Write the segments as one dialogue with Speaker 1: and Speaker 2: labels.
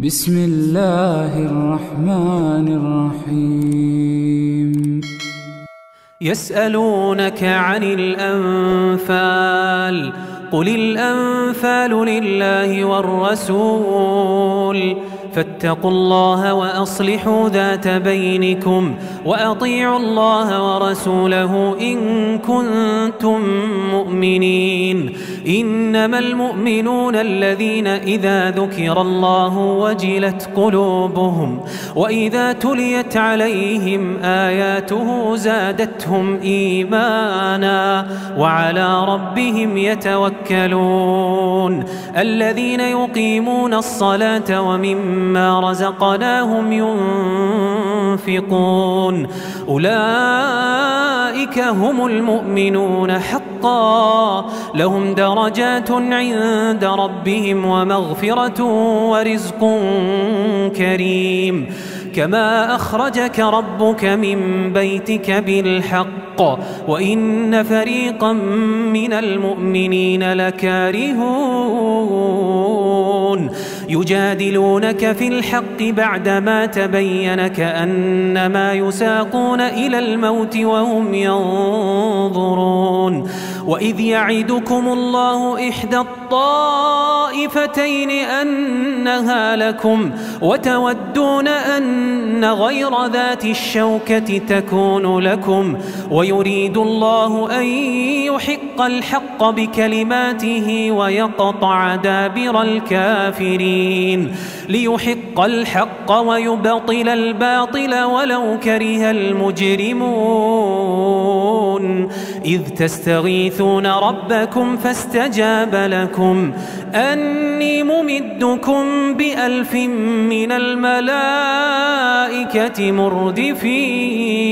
Speaker 1: بسم الله الرحمن الرحيم.
Speaker 2: يسألونك عن الأنفال قل الأنفال لله والرسول فاتقوا الله وأصلحوا ذات بينكم وأطيعوا الله ورسوله إن كنتم مؤمنين. إنما المؤمنون الذين إذا ذكر الله وجلت قلوبهم وإذا تليت عليهم آياته زادتهم إيمانا وعلى ربهم يتوكلون. الذين يقيمون الصلاة ومما رزقناهم ينفقون أولئك هم المؤمنون حقا لهم درجات عند ربهم ومغفرة ورزق كريم. كما أخرجك ربك من بيتك بالحق وإن فريقا من المؤمنين لكارهون يجادلونك في الحق بعدما تبين كأنما يساقون إلى الموت وهم ينظرون. وإذ يعدكم الله إحدى الطائفتين أنها لكم وتودون أن غير ذات الشوكة تكون لكم ويريد الله أن يحق الحق بكلماته ويقطع دابر الكافرين ليحق الحق ويبطل الباطل ولو كره المجرمون. إذ تستغيثون ربكم فاستجاب لكم أني ممدكم ب1000 من الملائكة مردفين.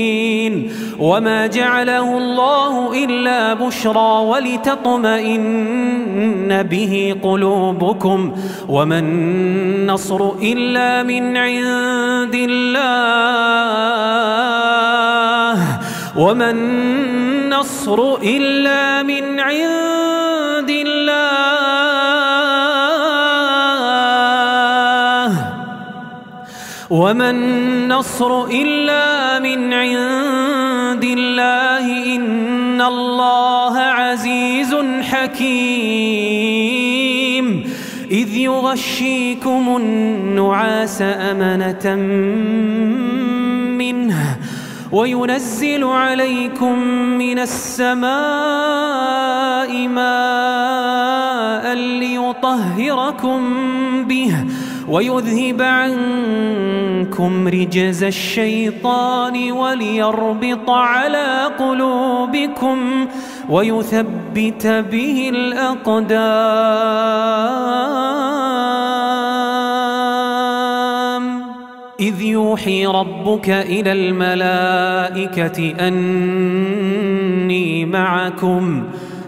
Speaker 2: وما جعله الله إلا بشرى ولتطمئن به قلوبكم وما النصر إلا من عند الله وما النصر إلا من عند الله وما النصر إلا من عند الله إن الله عزيز حكيم. إذ يغشيكم النعاس أمنة منه وينزل عليكم من السماء ماء ليطهركم به ويذهب عنكم رجز الشيطان وليربط على قلوبكم ويثبت به الأقدام. إذ يوحي ربك إلى الملائكة أني معكم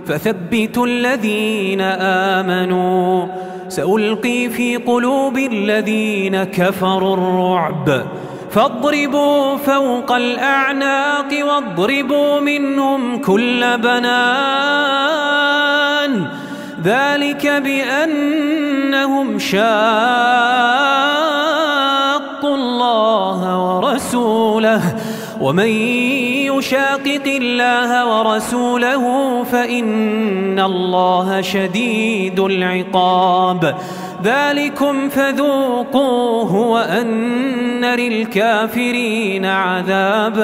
Speaker 2: فثبتوا الذين آمنوا سألقي في قلوب الذين كفروا الرعب فاضربوا فوق الأعناق واضربوا منهم كل بنان ذلك بأنهم شاقوا الله ورسوله ومن يشاقق الله ورسوله فإن الله شديد العقاب. ذلكم فذوقوه وأن للكافرين عذاب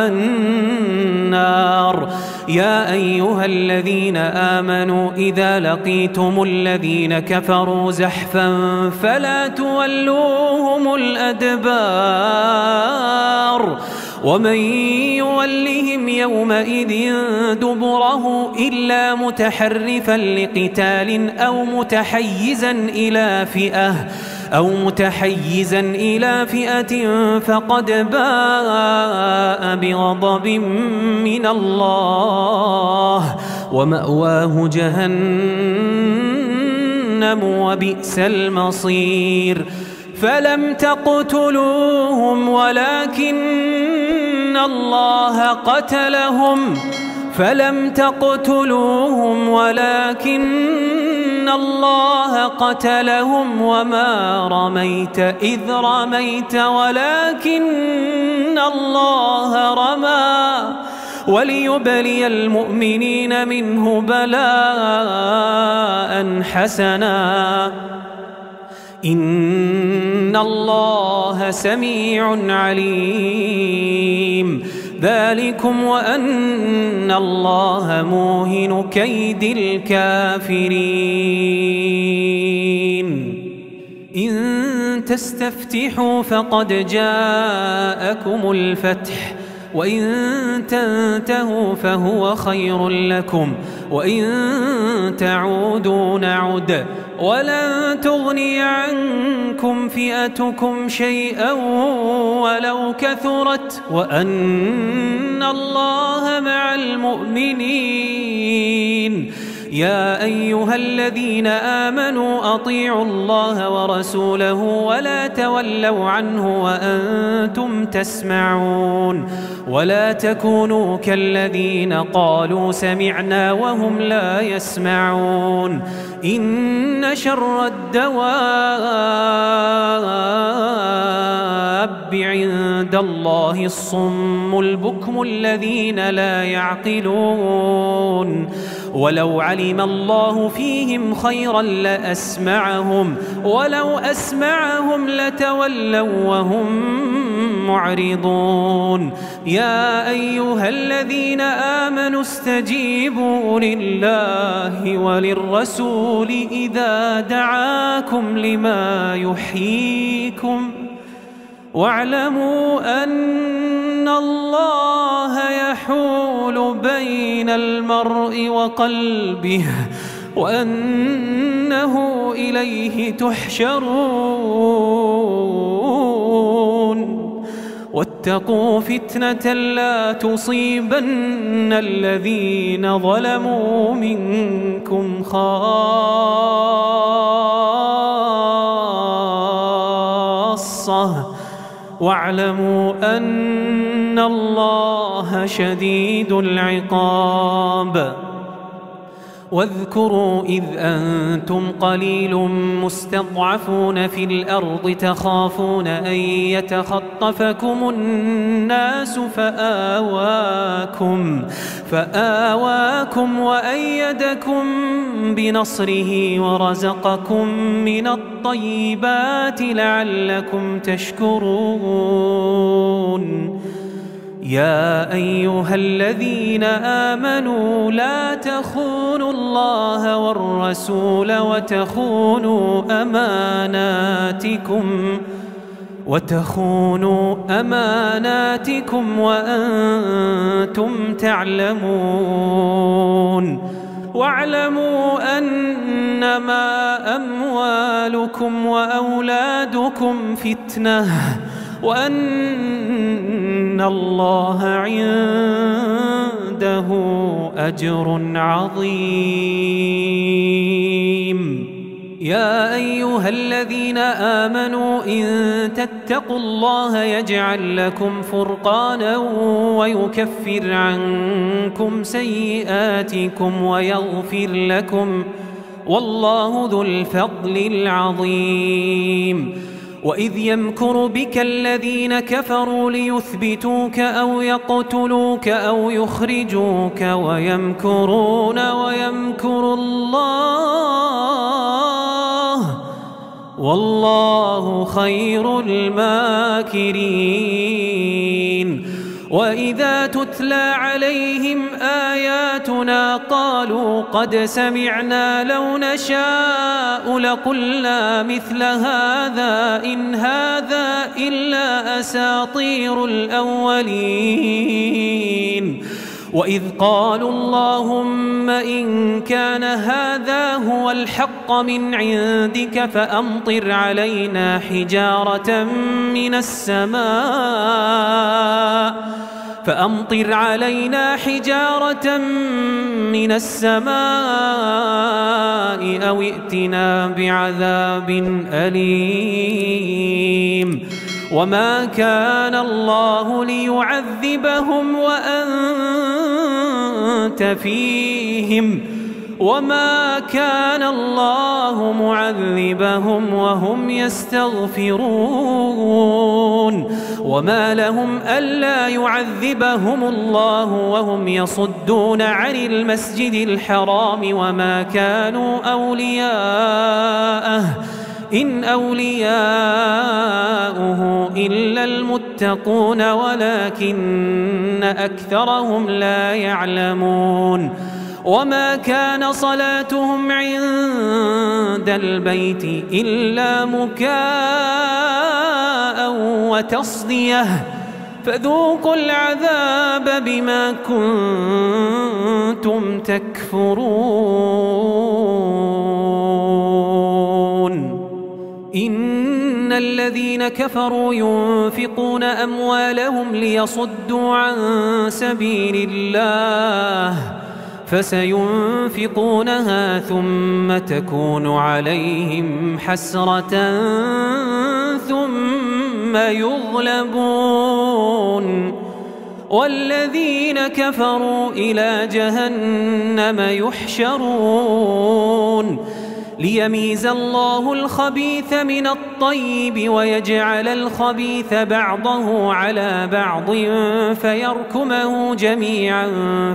Speaker 2: النار. يا أيها الذين آمنوا إذا لقيتم الذين كفروا زحفا فلا تولوهم الأدبار ومن يولهم يومئذ دبره إلا متحرفا لقتال أو متحيزا إلى فئة فقد باء بغضب من الله ومأواه جهنم وبئس المصير. فلم تقتلوهم ولكن الله قتلهم الله قتلهم وما رميت إذ رميت ولكن الله رمى وليبلي المؤمنين منه بلاء حسنا إن الله سميع عليم ذلكم وأن الله موهن كيد الكافرين إن تستفتحوا فقد جاءكم الفتح وإن تنتهوا فهو خير لكم وإن تعودوا نعد ولن تغني عنكم فئتكم شيئا ولو كثرت وأن الله مع المؤمنين يا أيها الذين آمنوا أطيعوا الله ورسوله ولا تولوا عنه وأنتم تسمعون ولا تكونوا كالذين قالوا سمعنا وهم لا يسمعون إن شر الدواب عند الله الصم البكم الذين لا يعقلون ولو علم الله فيهم خيرا لأسمعهم ولو أسمعهم لتولوا وهم معرضون يا أيها الذين آمنوا استجيبوا لله وللرسول إذا دعاكم لما يحييكم واعلموا أن الله يحول بين المرء وقلبه وأنه إليه تحشرون واتقوا فتنة لا تصيبن الذين ظلموا منكم خاصة واعلموا أن الله شديد العقاب واذكروا إذ أنتم قليل مستضعفون في الأرض تخافون أن يتخطفكم الناس فآواكم وأيدكم بنصره ورزقكم من الطيبات لعلكم تشكرون يا أيها الذين آمنوا لا تخونوا الله والرسول وتخونوا أماناتكم وأنتم تعلمون واعلموا أنما أموالكم وأولادكم فتنة وأن الله عنده أجر عظيم يا أيها الذين آمنوا إن تتقوا الله يجعل لكم فرقانا ويكفر عنكم سيئاتكم ويغفر لكم والله ذو الفضل العظيم وإذ يمكر بك الذين كفروا ليثبتوك أو يقتلوك أو يخرجوك ويمكرون ويمكر الله والله خير الماكرين وإذا تتلى عليهم آياتنا قالوا قد سمعنا لو نشاء لقلنا مثل هذا إن هذا إلا أساطير الأولين وإذ قالوا اللهم إن كان هذا هو الحق من عندك فأمطر علينا حجارة من السماء أو ائتنا بعذاب أليم وما كان الله ليعذبهم وأنت فيهم وما كان الله معذبهم وهم يستغفرون وما لهم ألا يعذبهم الله وهم يصدون عن المسجد الحرام وما كانوا أولياءه إن أولياؤه إلا المتقون ولكن أكثرهم لا يعلمون وما كان صلاتهم عند البيت إلا مكاء وتصدية فذوقوا العذاب بما كنتم تكفرون إن الذين كفروا ينفقون أموالهم ليصدوا عن سبيل الله فسينفقونها ثم تكون عليهم حسرة ثم يغلبون والذين كفروا إلى جهنم يحشرون ليميز الله الخبيث من الطيب ويجعل الخبيث بعضه على بعض فيركمه جميعا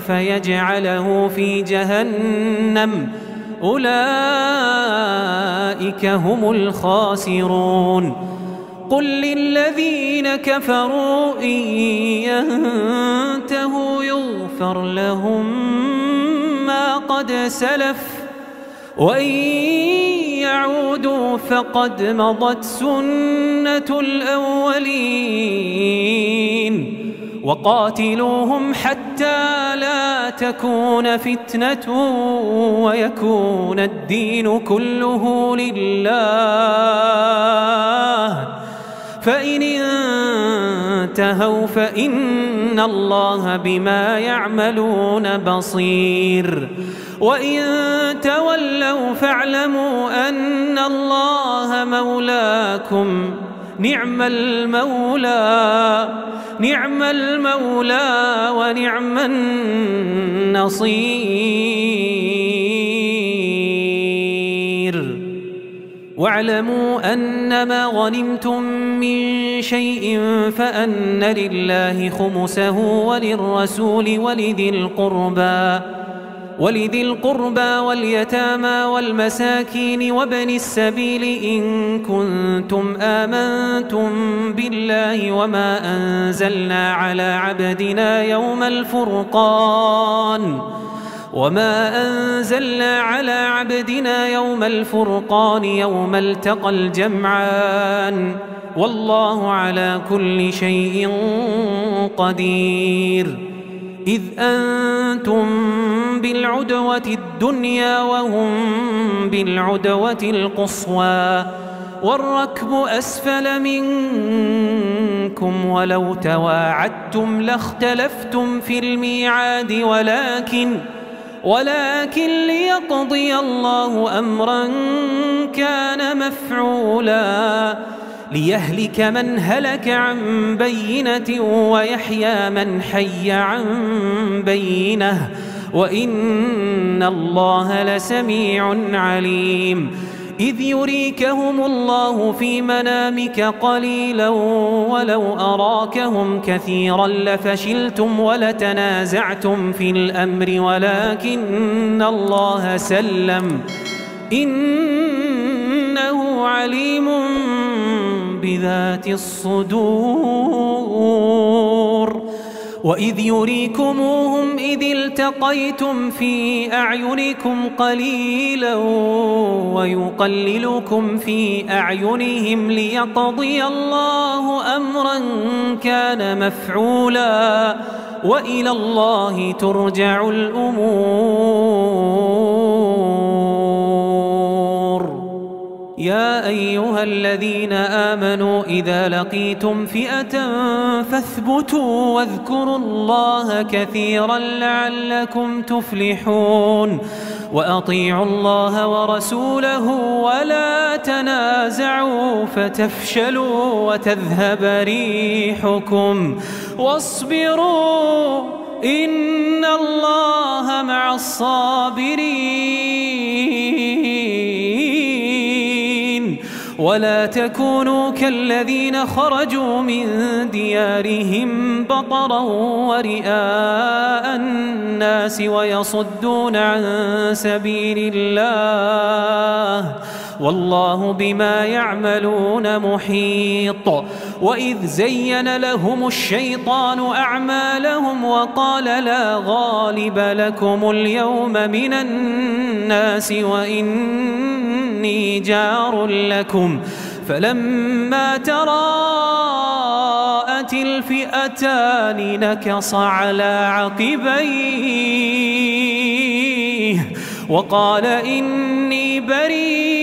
Speaker 2: فيجعله في جهنم أولئك هم الخاسرون قل للذين كفروا إن ينتهوا يغفر لهم ما قد سلف وإن يعودوا فقد مضت سنة الأولين وقاتلوهم حتى لا تكون فتنة ويكون الدين كله لله فإن انتهوا فإن الله بما يعملون بصير وإن تولوا فاعلموا أن الله مولاكم نعم المولى ونعم النصير واعلموا أنما غنمتم من شيء فأن لله خمسه وللرسول ولذي القربى واليتامى والمساكين وابن السبيل إن كنتم آمنتم بالله وما أنزلنا على عبدنا يوم الفرقان يوم التقى الجمعان والله على كل شيء قدير إذ أنتم بالعدوة الدنيا وهم بالعدوة القصوى والركب أسفل منكم ولو تواعدتم لاختلفتم في الميعاد ولكن ليقضي الله أمرا كان مفعولا ليهلك من هلك عن بينة ويحيى من حي عن بينة وإن الله لسميع عليم إذ يريكهم الله في منامك قليلا ولو أراكهم كثيرا لفشلتم ولتنازعتم في الأمر ولكن الله سلم إنه عليم بذات الصدور وإذ يريكموهم إذ التقيتم في أعينكم قليلا ويقللكم في أعينهم ليقضي الله أمرا كان مفعولا وإلى الله ترجع الأمور يا أيها الذين آمنوا إذا لقيتم فئة فاثبتوا واذكروا الله كثيرا لعلكم تفلحون وأطيعوا الله ورسوله ولا تنازعوا فتفشلوا وتذهب ريحكم واصبروا إن الله مع الصابرين ولا تكونوا كالذين خرجوا من ديارهم بطرا ورئاء الناس ويصدون عن سبيل الله والله بما يعملون محيط. وإذ زين لهم الشيطان أعمالهم وقال لا غالب لكم اليوم من الناس وإني جار لكم فلما تراءت الفئتان نكص على عقبيه وقال إني بريء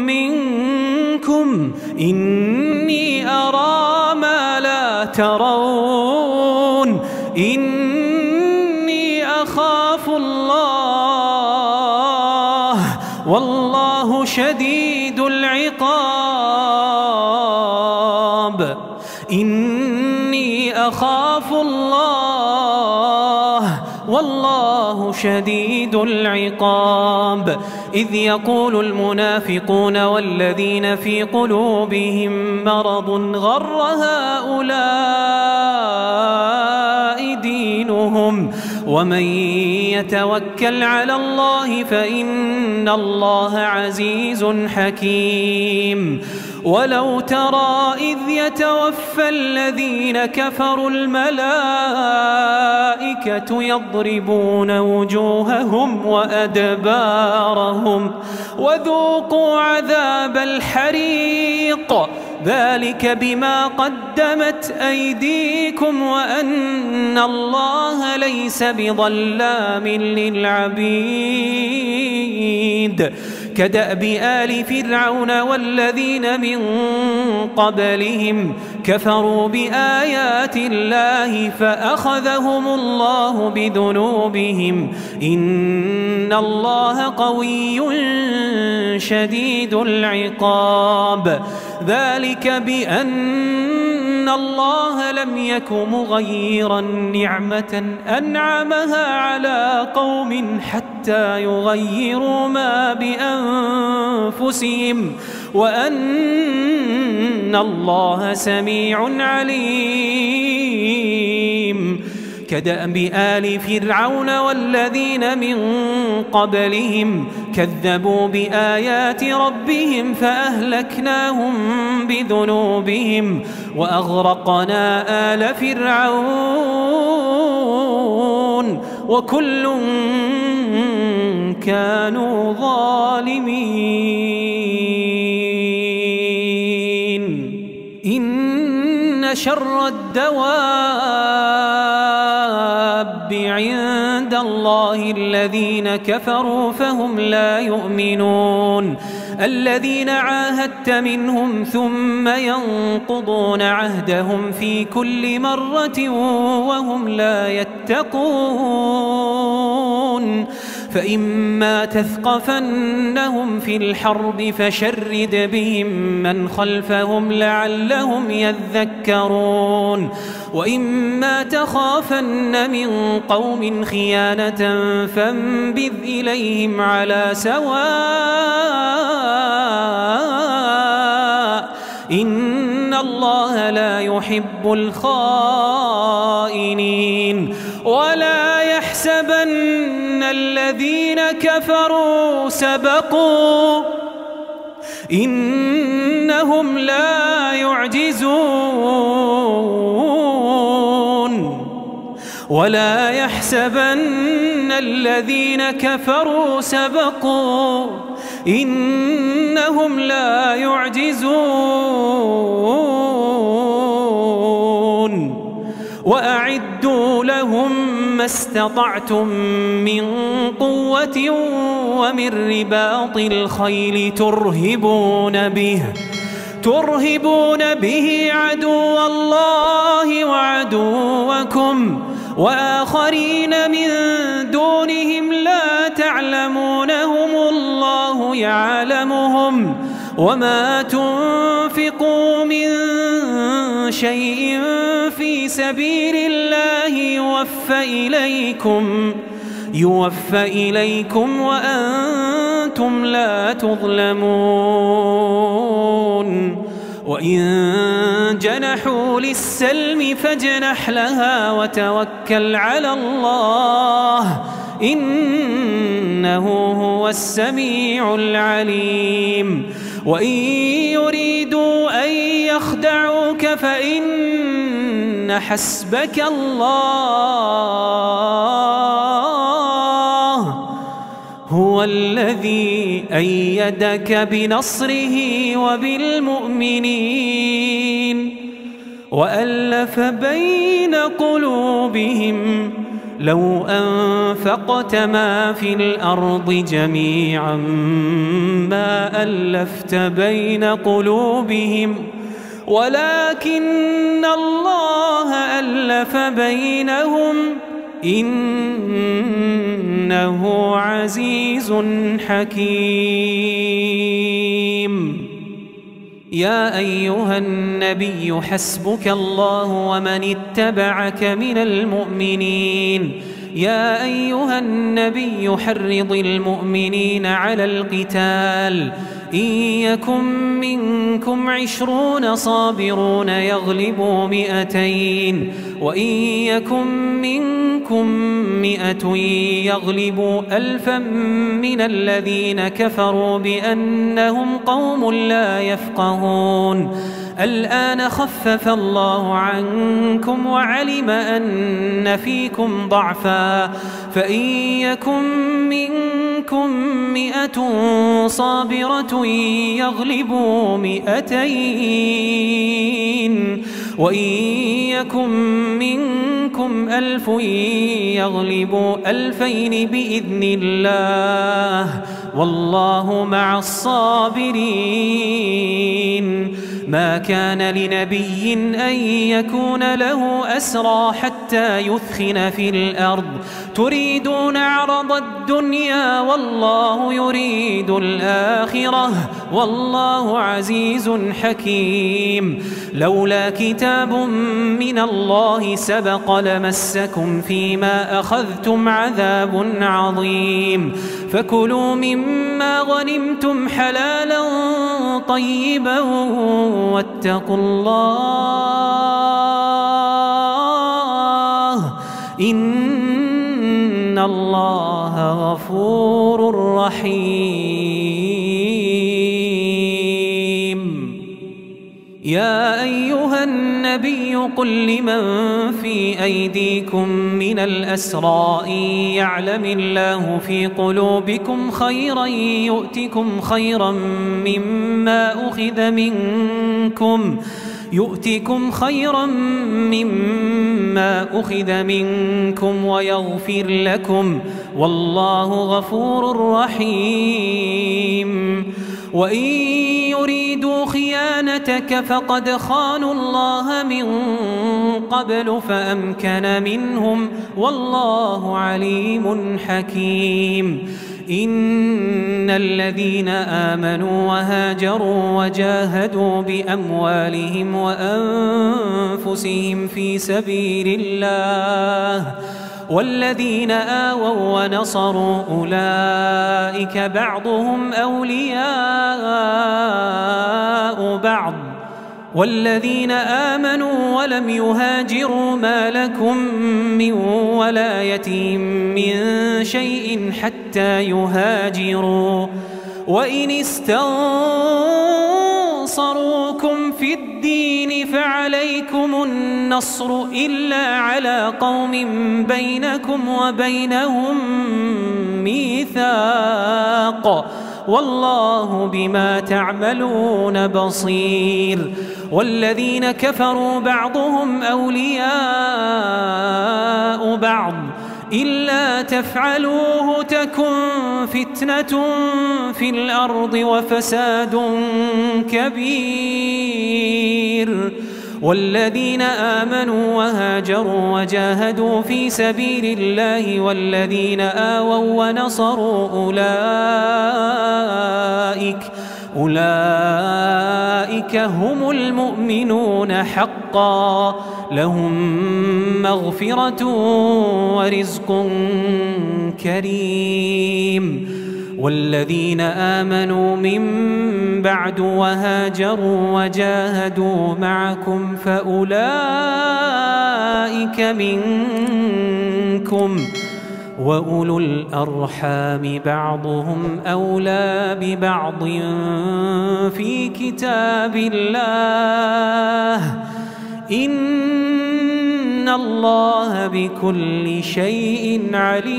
Speaker 2: منكم إني أرى ما لا ترون إني أخاف الله والله شديد العقاب إني أخاف الله والله شديد العقاب. إذ يقول المنافقون والذين في قلوبهم مرض غر هؤلاء دينهم ومن يتوكل على الله فإن الله عزيز حكيم. ولو ترى إذ يتوفى الذين كفروا الملائكة يضربون وجوههم وأدبارهم وذوقوا عذاب الحريق ذلك بما قدمت أيديكم وأن الله ليس بظلام للعبيد. كدأب آل فرعون والذين من قبلهم كفروا بآيات الله فأخذهم الله بذنوبهم إن الله قوي شديد العقاب. ذلك بأن الله لم يك مغيرا نعمة أنعمها على قوم حتى يغيروا ما بأنفسهم وأن الله سميع عليم. كدأب آل فرعون والذين من قبلهم كذبوا بآيات ربهم فأهلكناهم بذنوبهم وأغرقنا آل فرعون وكل كانوا ظالمين. إن شر الدواب عند الله الذين كفروا فهم لا يؤمنون الذين عاهدت منهم ثم ينقضون عهدهم في كل مرة وهم لا يتقون. فإما تثقفنهم في الحرب فشرد بهم من خلفهم لعلهم يذكرون وإما تخافن من قوم خيانة فانبذ إليهم على سواء إن الله لا يحب الخائنين. ولا يحسبن الذين كفروا سبقوا إنهم لا يعجزون. ولا يحسبن الذين كفروا سبقوا إنهم لا يعجزون. وأعدوا لهم ما استطعتم من قوة ومن رباط الخيل ترهبون به عدو الله وعدوكم وآخرين من دونهم لا تعلمونهم الله يعلمهم وما تنفقوا من شيء في سبيل الله يوفى إليكم وأنتم لا تظلمون. وإن جنحوا للسلم فاجنح لها وتوكل على الله إنه هو السميع العليم. وإن يريدوا أن يخدعوك فإن حسبك الله هو الذي أيدك بنصره وبالمؤمنين وألف بين قلوبهم لو أنفقت ما في الأرض جميعا ما ألفت بين قلوبهم ولكن الله ألف بينهم إنه عزيز حكيم. يا أيها النبي حسبك الله ومن اتبعك من المؤمنين. يا أيها النبي حرض المؤمنين على القتال إن يكن منكم 20 صابرون يغلبوا 200 وإن يكن منكم 100 يغلبوا 1000 من الذين كفروا بأنهم قوم لا يفقهون. الآن خفف الله عنكم وعلم أن فيكم ضعفا فإن يكن منكم 100 صابرة يغلبوا 200 وإن يكن منكم 1000 يغلبوا 2000 بإذن الله والله مع الصابرين. ما كان لنبي أن يكون له أسرى حتى يثخن في الأرض تريدون عرض الدنيا والله يريد الآخرة والله عزيز حكيم. لولا كتاب من الله سبق لمسكم فيما أخذتم عذاب عظيم. فكلوا مما غنمتم حلالا طيبا واتقوا الله إن الله غفور رحيم. يا أيها النبي قل لمن في أيديكم من الأسرى إن يعلم الله في قلوبكم خيرا يؤتكم خيرا مما أخذ منكم ويغفر لكم والله غفور رحيم. وإن يريدوا خيانتك فقد خانوا الله من قبل فأمكن منهم والله عليم حكيم. إن الذين آمنوا وهاجروا وجاهدوا بأموالهم وأنفسهم في سبيل الله والذين آووا ونصروا أولئك بعضهم أولياء بعض والذين آمنوا ولم يهاجروا ما لكم من ولايتهم من شيء حتى يهاجروا وإن استنصروكم في الدين فعليكم النصر إلا على قوم بينكم وبينهم ميثاق والله بما تعملون بصير. والذين كفروا بعضهم أولياء بعض إلا تفعلوه تكن فتنة في الأرض وفساد كبير. والذين آمنوا وهاجروا وجاهدوا في سبيل الله والذين آووا ونصروا أولئك أولئك هم المؤمنون حقا لهم مغفرة ورزق كريم. والذين آمنوا من بعد وهاجروا وجاهدوا معكم فأولئك منكم، وأولو الأرحام بعضهم أولى ببعض في كتاب الله إن الله بكل شيء عليم.